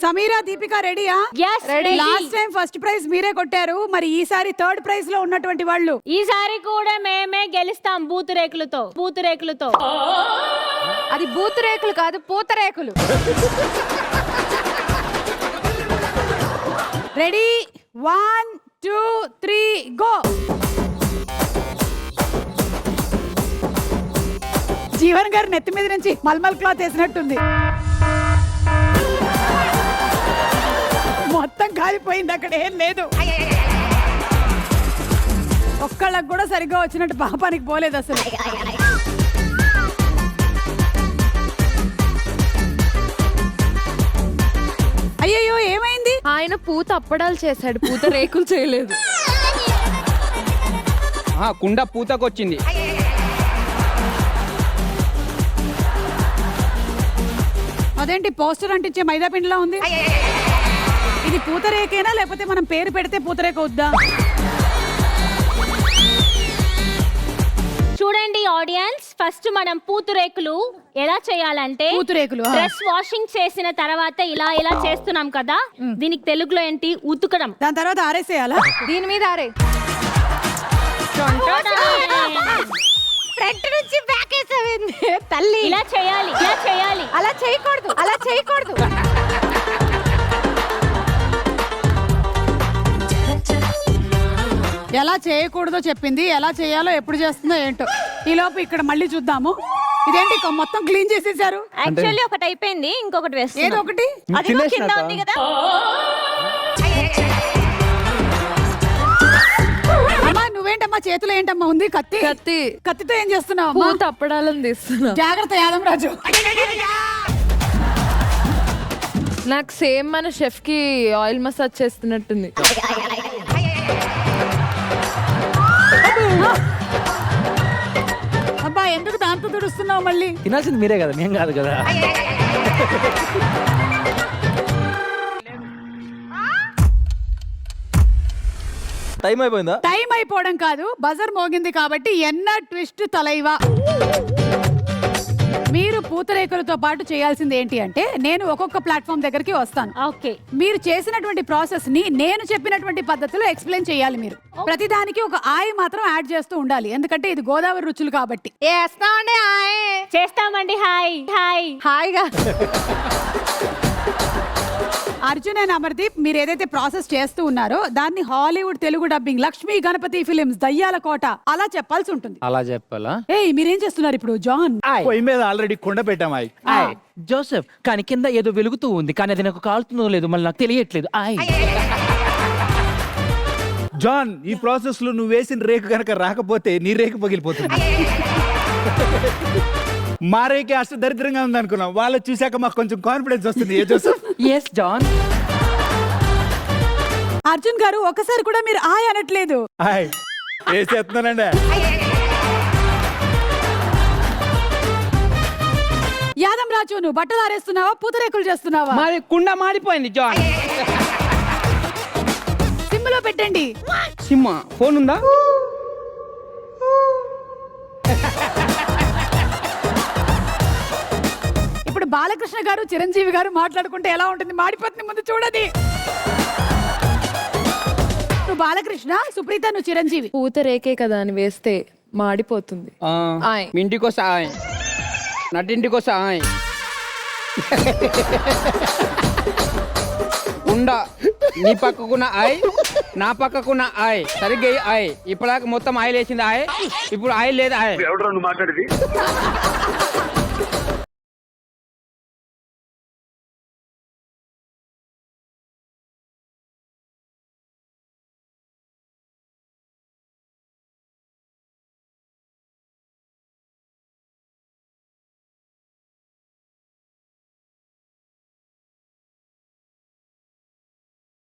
సమీరా, దీపిక రెడీయా? Yes, ready. Last time first prize మీరే కొట్టారు, మరి ఈసారి థర్డ్ ప్రైజ్ లో ఉన్నటువంటి వాళ్ళు ఈసారి కూడా మేమే గెలుస్తాం పూతరేకులతో. అది బూతురేకులు కాదు, పూతరేకులు. Ready 1 2 3 go. జీవన్ గారు నెత్తి మీద నుంచి మల్మల్ క్లాత్ వేసినట్టుంది, మొత్తం కాలిపోయింది, అక్కడ ఏం లేదు. ఒక్కళ్ళకి కూడా సరిగ్గా వచ్చినట్టు పాపానికి పోలేదు అసలు. అయ్యయ్యో, ఏమైంది? ఆయన పూత అప్పడాలు చేశాడు, పూత రేకులు చేయలేదు. కుండ పూతకొచ్చింది. అదేంటి పోస్టర్ అంటించే మైదా పిండిలా ఉంది? ఇది పూతరేకేనా లేకపోతే మనం పేరు పెడితే పూతరేక వద్దా? చూడండి ఆడియన్స్, ఫస్ట్ మనం పూతరేకులు ఎలా చేయాలంటే, పూతరేకులు డ్రెస్ వాషింగ్ చేసిన తర్వాత ఇలా చేస్తున్నాం కదా, దీనికి తెలుగులో ఏంటి? ఉతుకడం. దాని తర్వాత ఆరేసేయాలా? దీని మీద ఆరే. ఫ్రంట్ నుంచి బ్యాక్ వేసావింది తల్లి. ఇలా చేయాలి. అలా చేయకూడదు. ఎలా చేయకూడదో చెప్పింది, ఎలా చేయాలో ఎప్పుడు చేస్తుందో ఏంటో. ఈ లోపు ఇక్కడ మళ్ళీ చూద్దాము. ఇదేంటి మొత్తం క్లీన్ చేసేసారు? యాక్చువల్లీ ఒకటి అయిపోయింది, ఇంకొకటి వేస్తాం. ఏదో ఒకటి అది కింద ఉంది కదా. అమ్మా, నువ్వేంటమ్మా చేతిలో ఏంటమ్మా ఉంది? కత్తితో ఏం చేస్తున్నావు? పూత అప్పడాలను తీస్తున్నా. జాగ్రత్త యాదం రాజు. నాకు సేమ్ మన షెఫ్ కి ఆయిల్ మసాజ్ చేస్తున్నట్టుంది. అబ్బా, ఎందుకు దాంతో తుడుస్తున్నావు మళ్ళీ? తినాల్సింది మీరే కదా, మేం కాదు కదా. టైం అయిపోయిందా? టైం అయిపోవడం కాదు, బజర్ మోగింది కాబట్టి ఎన్న ట్విస్ట్ తలైవా. మీరు పూతరేకులతో పాటు చేయాల్సింది ఏంటి అంటే, నేను ఒక్కొక్క ప్లాట్ఫామ్ దగ్గరికి వస్తాను. ఓకే, మీరు చేసినటువంటి ప్రాసెస్ ని నేను చెప్పినటువంటి పద్ధతిలో ఎక్స్ప్లెయిన్ చేయాలి. మీరు ప్రతిదానికి ఒక ఆయి మాత్రం యాడ్ చేస్తూ ఉండాలి, ఎందుకంటే ఇది గోదావరి రుచులు కాబట్టి. చేస్తామండి. హాయిగా. అర్జున్ అండ్ అమర్దీప్, మీరు ఏదైతే ప్రాసెస్ చేస్తూ ఉన్నారో దాన్ని Hollywood Telugu dubbing Lakshmi Ganapathi films దయ్యాల కోట అలా చెప్పాల్సి ఉంటుంది. అలా చెప్పాలా? ఏయ్, మీరేం చేస్తున్నారు ఇప్పుడు? జాన్, పొయ్యి మీద ఆల్రెడీ కొండ పెట్టాం. జోసెఫ్, కానీ కింద ఏదో వెలుగుతూ ఉంది, కానీ అది నాకు కాలుతుందో లేదు, మళ్ళీ నాకు తెలియట్లేదు. జాన్, ఈ ప్రాసెస్ లో నువ్వు వేసిన రేకు కనుక రాకపోతే నీ రేకు పగిలిపోతుంది. మా రేకే అష్ట దరిద్రంగా ఉంది అనుకున్నాం, వాళ్ళు చూశాక మాకు కొంచెం కాన్ఫిడెన్స్ వస్తుంది. ఏ Joseph? S John. Arjun garu ఒకసారి కూడా మీరు ఆయ్ అనట్లేదు. వేసేస్తున్నానండి. యాదం రాజు, నువ్వు బట్టలు ఆరేస్తున్నావా, పూతరేకులు చేస్తున్నావా? మరి కుండ మాడిపోయింది జాన్. సిమ్లో పెట్టండి. సిమ్మ ఫోన్ ఉందా? ఇప్పుడు బాలకృష్ణ గారు చిరంజీవి గారు మాట్లాడుకుంటే ఎలా ఉంటుంది? మాడిపోతుంది, ముందు చూడది. నువ్వు బాలకృష్ణ, సుప్రీత నువ్వు చిరంజీవి. పూత రేకే కదా అని వేస్తే మాడిపోతుంది. ఆయ్. మీ ఇంటికి వస్తా, నటింటికి వస్తా. కుండ నీ పక్కకున్న ఆయ్, నా పక్కకున్న ఆయ్, సరిగ్గా ఆయ్. ఇప్పటిదాకా మొత్తం ఆయిల్ వేసింది ఆయ్, ఇప్పుడు ఆయిల్ లేదు ఆయ్.